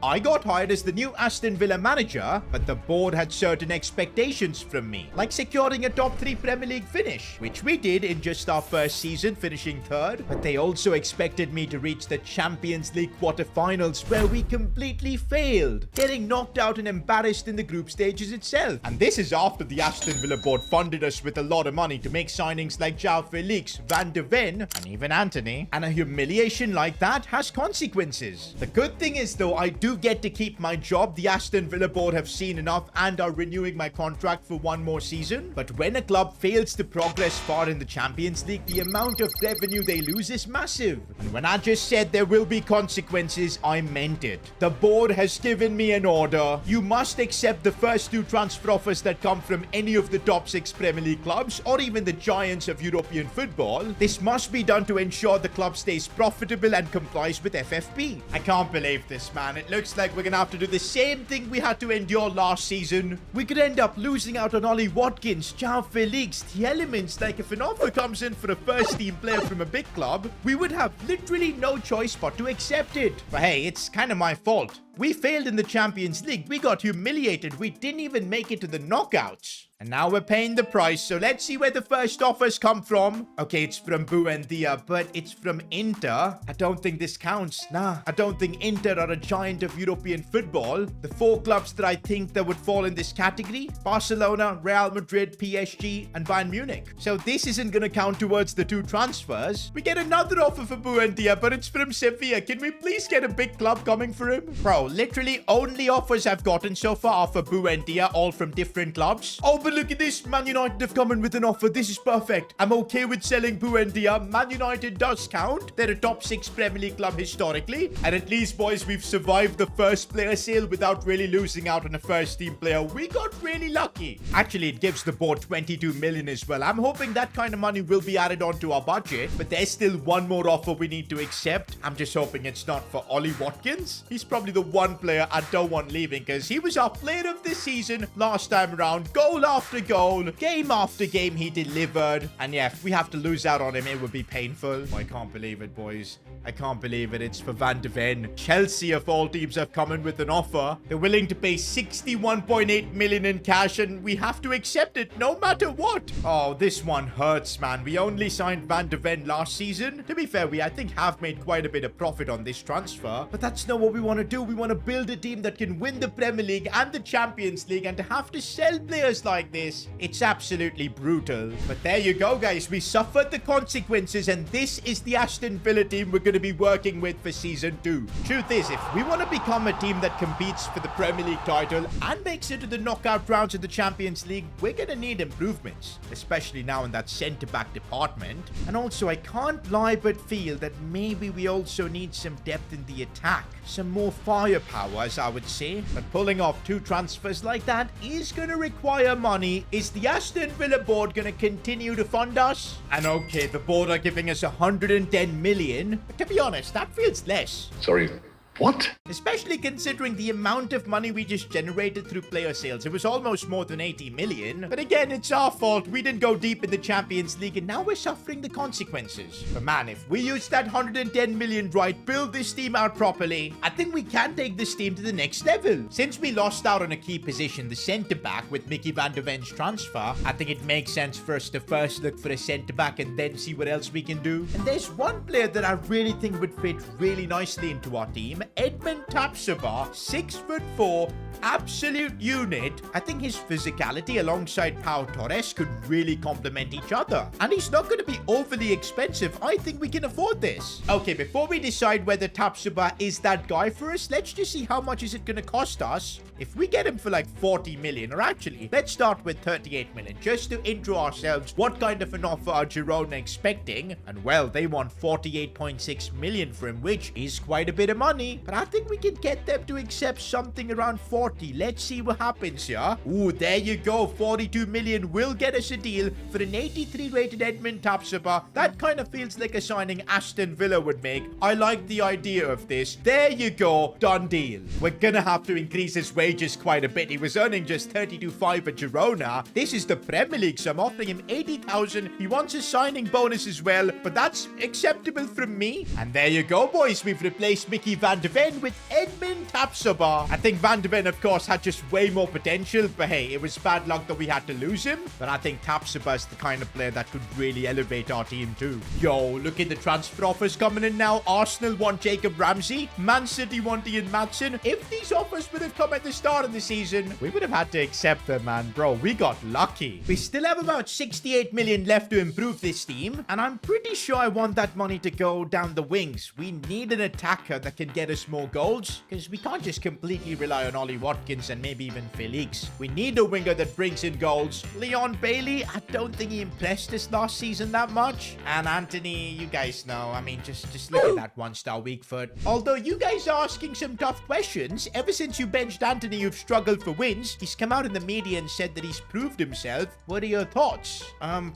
I got hired as the new Aston Villa manager, but the board had certain expectations from me, like securing a top 3 Premier League finish, which we did in just our first season, finishing 3rd. But they also expected me to reach the Champions League quarterfinals, where we completely failed, getting knocked out and embarrassed in the group stages itself. And this is after the Aston Villa board funded us with a lot of money to make signings like João Felix, Van de Ven, and even Anthony. And a humiliation like that has consequences. The good thing is, though, I do get to keep my job. The Aston Villa board have seen enough and are renewing my contract for 1 more season. But when a club fails to progress far in the Champions League, the amount of revenue they lose is massive. And when I just said there will be consequences, I meant it. The board has given me an order. You must accept the first 2 transfer offers that come from any of the top 6 Premier League clubs, or even the giants of European football. This must be done to ensure the club stays profitable and complies with FFP. I can't believe this, man. It looks like we're gonna have to do the same thing we had to endure last season. We could end up losing out on Ollie Watkins, João Felix, the elements. Like, if an offer comes in for a first team player from a big club, we would have literally no choice but to accept it. But hey, it's kind of my fault. We failed in the Champions League. We got humiliated. We didn't even make it to the knockouts. And now we're paying the price, so let's see where the first offers come from. Okay, it's from Buendia, but it's from Inter. I don't think this counts. Nah, I don't think Inter are a giant of European football. The 4 clubs that I think that would fall in this category: Barcelona, Real Madrid, PSG, and Bayern Munich. So this isn't gonna count towards the 2 transfers. We get another offer for Buendia, but it's from Sevilla. Can we please get a big club coming for him? Bro, literally only offers I've gotten so far are for Buendia, all from different clubs. Oh, but look at this. Man United have come in with an offer. This is perfect. I'm okay with selling Buendia. Man United does count. They're a top 6 Premier League club historically. And at least, boys, we've survived the first player sale without really losing out on a first team player. We got really lucky. Actually, it gives the board 22 million as well. I'm hoping that kind of money will be added onto our budget. But there's still one more offer we need to accept. I'm just hoping it's not for Ollie Watkins. He's probably the one player I don't want leaving, because he was our player of the season last time around. Goal after goal, game after game, he delivered. And yeah, if we have to lose out on him, it would be painful. I can't believe it, boys. I can't believe it. It's for Van de Ven. Chelsea, of all teams, have come in with an offer. They're willing to pay 61.8 million in cash, and we have to accept it no matter what. Oh, this one hurts, man. We only signed Van de Ven last season. To be fair, we, I think, have made quite a bit of profit on this transfer. But that's not what we want to do. We want to build a team that can win the Premier League and the Champions League, and to have to sell players like this, it's absolutely brutal. But there you go, guys. We suffered the consequences, and this is the Aston Villa team we're going to be working with for season 2. Truth is, if we want to become a team that competes for the Premier League title and makes it to the knockout rounds of the Champions League, we're going to need improvements, especially now in that centre-back department. And also, I can't lie but feel that maybe we also need some depth in the attack, some more firepower, as I would say. But pulling off 2 transfers like that is going to require money. Is the Aston Villa board going to continue to fund us? And okay, the board are giving us 110 million. But to be honest, that feels less. Sorry, what? Especially considering the amount of money we just generated through player sales. It was almost more than 80 million. But again, it's our fault. We didn't go deep in the Champions League, and now we're suffering the consequences. But man, if we use that 110 million right, build this team out properly, I think we can take this team to the next level. Since we lost out on a key position, the centre-back, with Mickey van der Ven's transfer, I think it makes sense for us to first look for a centre-back and then see what else we can do. And there's one player that I really think would fit really nicely into our team. Edmund Tapsoba, 6'4", absolute unit. I think his physicality alongside Pau Torres could really complement each other. And he's not going to be overly expensive. I think we can afford this. Okay, before we decide whether Tapsoba is that guy for us, let's just see how much is it going to cost us. If we get him for like 40 million, or actually, let's start with 38 million, just to intro ourselves. What kind of an offer are Girona expecting? And well, they want 48.6 million for him, which is quite a bit of money. But I think we can get them to accept something around 40. Let's see what happens here. Ooh, there you go. 42 million will get us a deal for an 83 rated Edmund Tapsoba. That kind of feels like a signing Aston Villa would make. I like the idea of this. There you go. Done deal. We're gonna have to increase his wages quite a bit. He was earning just 32.5 at Girona. This is the Premier League, so I'm offering him 80,000. He wants a signing bonus as well, but that's acceptable from me. And there you go, boys. We've replaced Mickey van de Ven with Edmund Tapsoba. I think van de Ven, of course, had just way more potential, but hey, it was bad luck that we had to lose him. But I think Tapsoba is the kind of player that could really elevate our team too. Yo, look at the transfer offers coming in now. Arsenal want Jacob Ramsey. Man City want Ian Maatsen. If these offers would have come at the start of the season, we would have had to accept them, man. Bro, we got lucky. We still have about 68 million left to improve this team, and I'm pretty sure I want that money to go down the wings. We need an attacker that can get us more goals, because we can't just completely rely on Ollie Watkins and maybe even Felix. We need a winger that brings in goals. Leon Bailey, I don't think he impressed us last season that much. And Anthony, you guys know, I mean, just look at that one-star weak foot. Although you guys are asking some tough questions, ever since you benched Anthony, you've struggled for wins. He's come out in the media and said that he's proved himself. What are your thoughts?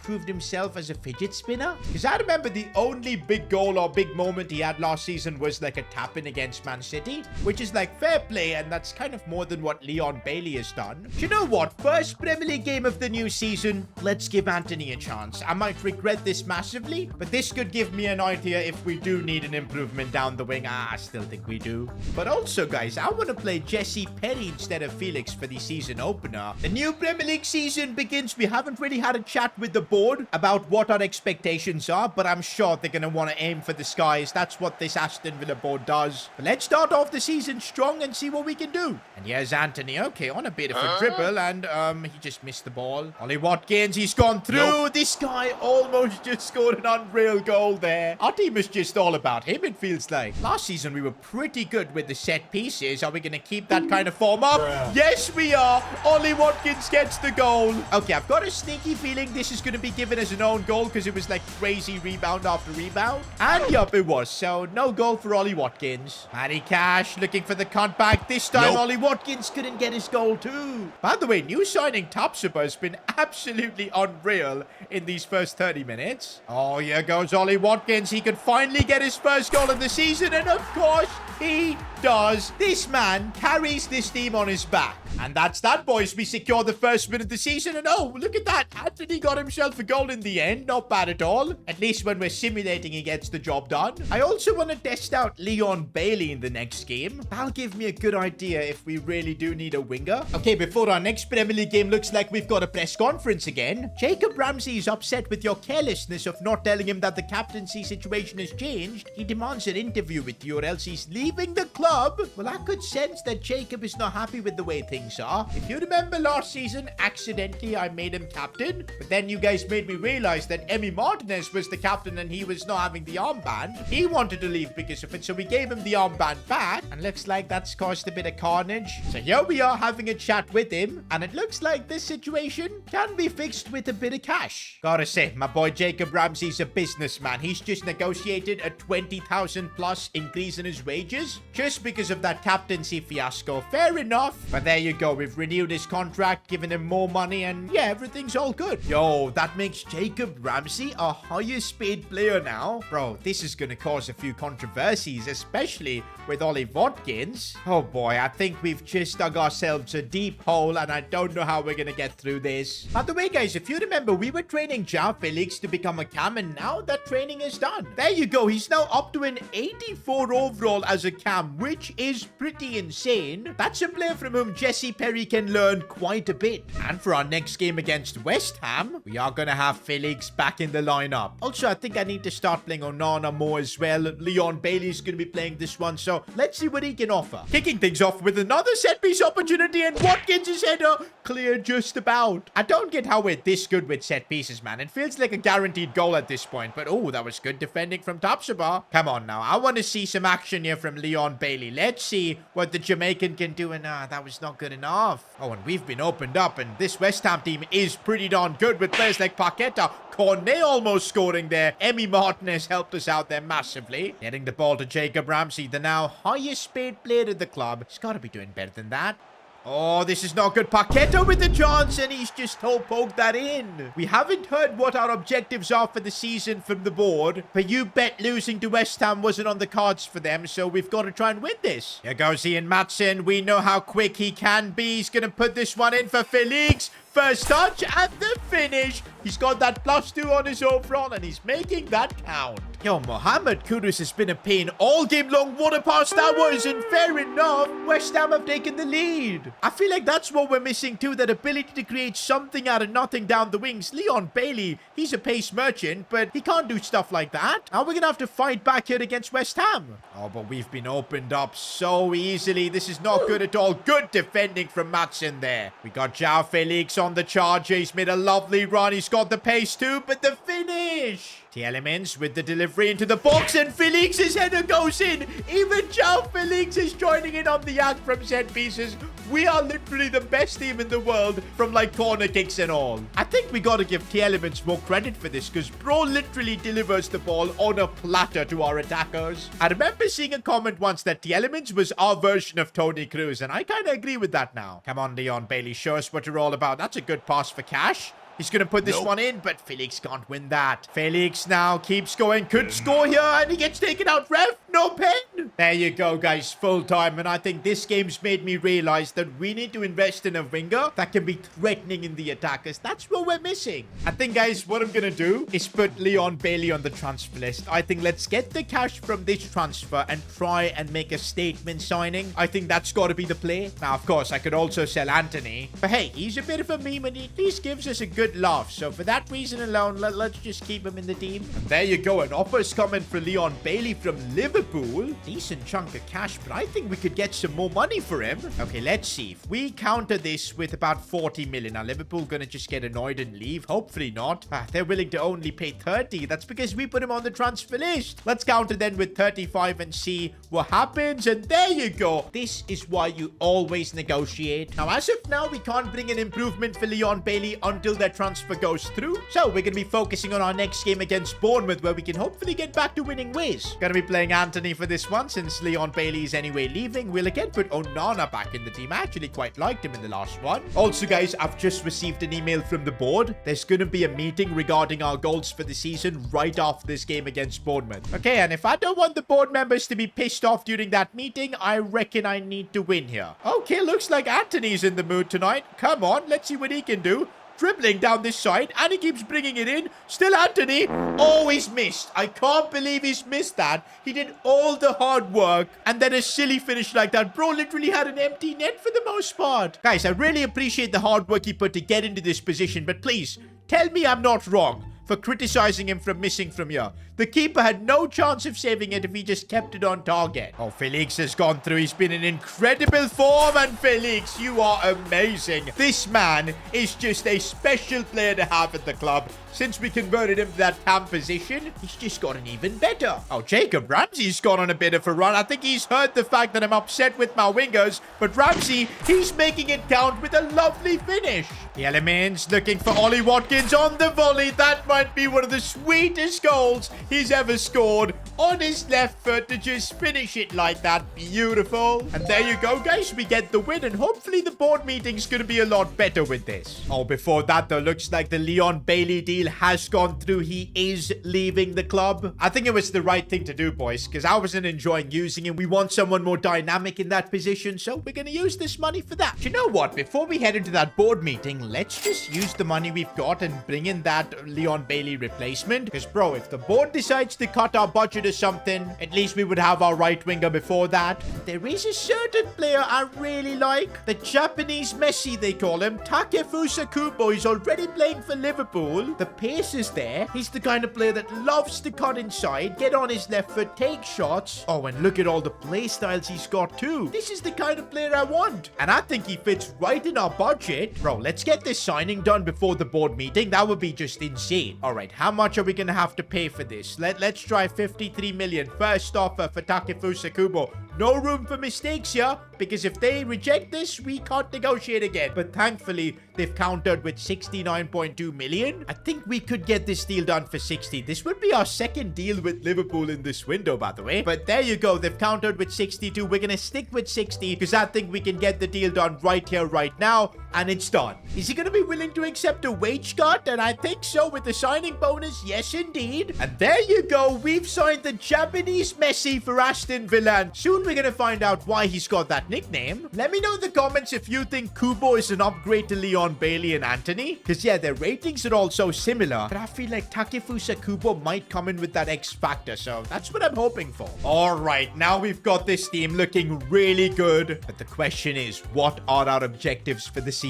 Proved himself as a fidget spinner? Because I remember the only big goal or big moment he had last season was like a tap-in against Man City, which is like fair play, and that's kind of more than what Leon Bailey has done. Do you know what? First Premier League game of the new season, let's give Anthony a chance. I might regret this massively, but this could give me an idea if we do need an improvement down the wing. I still think we do. But also, guys, I want to play Jesse Perry instead of Felix for the season opener. The new Premier League season begins. We haven't really had a chat with the board about what our expectations are, but I'm sure they're going to want to aim for the skies. That's what this Aston Villa board does. But let's start off the season strong and see what we can do. And here's Anthony. Okay, on a bit of a dribble, and he just missed the ball. Ollie Watkins, he's gone through. Nope. This guy almost just scored an unreal goal there. Our team is just all about him, it feels like. Last season, we were pretty good with the set pieces. Are we going to keep that kind of form up? Yes, we are. Ollie Watkins gets the goal. Okay, I've got a sneaky feeling this is going to be given as an own goal because it was like crazy rebound after rebound. And yup, it was. So no goal for Ollie Watkins. Matty Cash looking for the cutback. This time, Ollie Watkins couldn't get his goal too. By the way, new signing Tapsoba has been absolutely unreal in these first 30 minutes. Oh, here goes Ollie Watkins. He could finally get his first goal of the season, and of course, he does. This man carries this team on his back. And that's that, boys. We secure the first win of the season, and oh, look at that. Anthony got himself a goal in the end. Not bad at all. At least when we're simulating, he gets the job done. I also want to test out Leon Bailey in the next game. That'll give me a good idea if we really do need a winger. Okay, before our next Premier League game, looks like we've got a press conference again. Jacob Ramsey is upset with your carelessness of not telling him that the captaincy situation has changed. He demands an interview with you or else he's leaving the club. Well, I could sense that Jacob is not happy with the way things are. If you remember last season, accidentally I made him captain, but then you guys made me realize that Emi Martinez was the captain and he was not having the armband. He wanted to leave because of it, so we gave him the armband back, and looks like that's caused a bit of carnage. So here we are having a chat with him, and it looks like this situation can be fixed with a bit of cash. Gotta say, my boy Jacob Ramsey's a businessman. He's just negotiated a 20,000 plus increase in his wages just because of that captaincy fiasco. Fair enough, but there you go. We've renewed his contract, given him more money, and yeah, everything's all good. Yo, that makes Jacob Ramsey a highest paid player now. Bro, this is gonna cause a few controversies, especially with Ollie Watkins. Oh boy, I think we've just dug ourselves a deep hole, and I don't know how we're gonna get through this. By the way, guys, if you remember, we were training João Felix to become a cam, and now that training is done. There you go. He's now up to an 84 overall as a cam, which is pretty insane. That's a player from whom Jesse Perry can learn quite a bit. And for our next game against West Ham, we are gonna have Felix back in the lineup. Also, I think I need to start playing Onana more as well. Leon Bailey's gonna be playing this one, so let's see what he can offer. Kicking things off with another set-piece opportunity, and Watkins' header cleared just about. I don't get how we're this good with set pieces, man. It feels like a guaranteed goal at this point, but oh, that was good defending from Tapsoba. Come on now, I want to see some action here from Leon Bailey. Let's see what the Jamaican can do, and that was not good enough. Oh, and we've been opened up, and this West Ham team is pretty darn good with players like Paqueta. Cornet almost scoring there. Emi Martinez helped us out there massively. Getting the ball to Jacob Ramsey, the now highest paid player in the club. He's got to be doing better than that. Oh, this is not good. Paqueta with the chance, and he's just poked that in. We haven't heard what our objectives are for the season from the board, but you bet losing to West Ham wasn't on the cards for them, so we've got to try and win this. Here goes Ian Maatsen. We know how quick he can be. He's going to put this one in for Felix. First touch and the finish. He's got that +2 on his own front, and he's making that count. Yo, Mohamed Kudus has been a pain all game long. What a pass that was, and fair enough, West Ham have taken the lead. I feel like that's what we're missing too, that ability to create something out of nothing down the wings. Leon Bailey, he's a pace merchant, but he can't do stuff like that. Now we're going to have to fight back here against West Ham. Oh, but we've been opened up so easily. This is not good at all. Good defending from Maatsen there. We got João Felix on the charge. He's made a lovely run. He's got the pace too, but the finish. Tielemans with the delivery into the box, and Felix's header goes in. Even João Felix is joining in on the act from set pieces. We are literally the best team in the world from like corner kicks and all. I think we got to give Tielemans more credit for this, because bro literally delivers the ball on a platter to our attackers. I remember seeing a comment once that Tielemans was our version of Toni Kroos, and I kind of agree with that now. Come on, Leon Bailey, show us what you're all about. That's a good pass for Cash. He's going to put this one in, but Felix can't win that. Felix now keeps going. Could score here, and he gets taken out. Ref, no pen. There you go, guys. Full time. And I think this game's made me realize that we need to invest in a winger that can be threatening in the attackers. That's what we're missing. I think, guys, what I'm going to do is put Leon Bailey on the transfer list. I think let's get the cash from this transfer and try and make a statement signing. I think that's got to be the play. Now, of course, I could also sell Anthony. But hey, he's a bit of a meme, and he at least gives us a good laugh. So for that reason alone, let's just keep him in the team. And there you go. An offer's coming for Leon Bailey from Liverpool. Decent chunk of cash, but I think we could get some more money for him. Okay, let's see. If we counter this with about 40 million, are Liverpool gonna just get annoyed and leave? Hopefully not. They're willing to only pay 30. That's because we put him on the transfer list. Let's counter then with 35 and see what happens. And there you go. This is why you always negotiate. Now, as of now, we can't bring an improvement for Leon Bailey until that transfer goes through. So we're going to be focusing on our next game against Bournemouth, where we can hopefully get back to winning ways. Going to be playing Anthony for this one, since Leon Bailey is anyway leaving. We'll again put Onana back in the team. I actually quite liked him in the last one. Also, guys, I've just received an email from the board. There's going to be a meeting regarding our goals for the season right after this game against Bournemouth. Okay, and if I don't want the board members to be pissed off during that meeting, I reckon I need to win here. Okay, looks like Anthony's in the mood tonight. Come on, let's see what he can do. Dribbling down this side, and he keeps bringing it in. Still Anthony. Oh, he's missed. I can't believe he's missed that. He did all the hard work, and then a silly finish like that. Bro literally had an empty net for the most part. Guys, I really appreciate the hard work he put to get into this position, but please, tell me I'm not wrong for criticizing him for missing from here. The keeper had no chance of saving it if he just kept it on target. Oh, Felix has gone through. He's been in incredible form, and Felix, you are amazing. This man is just a special player to have at the club. Since we converted him to that cam position, he's just gotten even better. Oh, Jacob Ramsey's gone on a bit of a run. I think he's heard the fact that I'm upset with my wingers, but Ramsey, he's making it count with a lovely finish. The Elements looking for Ollie Watkins on the volley. That might be one of the sweetest goals he's ever scored, on his left foot to just finish it like that. Beautiful. And there you go, guys. We get the win, and hopefully the board meeting's going to be a lot better with this. Oh, before that, though, looks like the Leon Bailey deal has gone through. He is leaving the club. I think it was the right thing to do, boys, because I wasn't enjoying using him. We want someone more dynamic in that position, so we're going to use this money for that. You know what? Before we head into that board meeting, let's just use the money we've got and bring in that Leon Bailey replacement. Because, bro, if the board decides to cut our budget or something, at least we would have our right winger before that. There is a certain player I really like. The Japanese Messi, they call him. Takefusa Kubo. He's already playing for Liverpool. The pace is there. He's the kind of player that loves to cut inside, get on his left foot, take shots. Oh, and look at all the play styles he's got too. This is the kind of player I want. And I think he fits right in our budget. Bro, let's get this signing done before the board meeting. That would be just insane. All right, how much are we going to have to pay for this? this. Let's try 53 million. First offer for Takefusa Kubo. No room for mistakes here, because if they reject this, we can't negotiate again. But thankfully, they've countered with 69.2 million. I think we could get this deal done for 60. This would be our second deal with Liverpool in this window, by the way. But there you go. They've countered with 62. We're going to stick with 60 because I think we can get the deal done right here, right now. And it's done. Is he going to be willing to accept a wage cut? And I think so with the signing bonus. Yes, indeed. And there you go. We've signed the Japanese Messi for Aston Villa. And soon we're going to find out why he's got that nickname. Let me know in the comments if you think Kubo is an upgrade to Leon Bailey and Anthony. Because yeah, their ratings are all so similar. But I feel like Takefusa Kubo might come in with that X factor. So that's what I'm hoping for. All right. Now we've got this team looking really good. But the question is, what are our objectives for the season?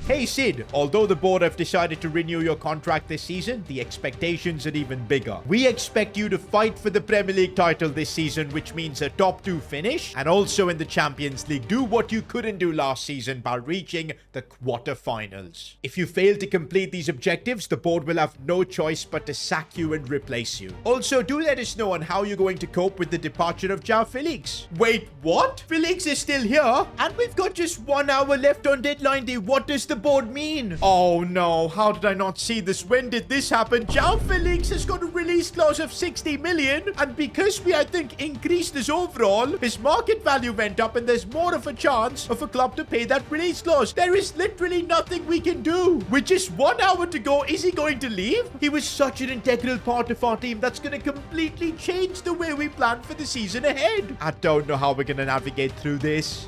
Hey Sid, although the board have decided to renew your contract this season, the expectations are even bigger. We expect you to fight for the Premier League title this season, which means a top 2 finish, and also in the Champions League, do what you couldn't do last season by reaching the quarterfinals. If you fail to complete these objectives, the board will have no choice but to sack you and replace you. Also, do let us know on how you're going to cope with the departure of João Felix. Wait, what? Felix is still here? And we've got just 1 hour left on deadline day. What does the board mean? Oh no, how did I not see this? When did this happen? João Felix has got a release clause of 60 million, and because we, I think, increased his overall, his market value went up and there's more of a chance of a club to pay that release clause. There is literally nothing we can do. With just 1 hour to go, is he going to leave? He was such an integral part of our team that's going to completely change the way we plan for the season ahead. I don't know how we're going to navigate through this.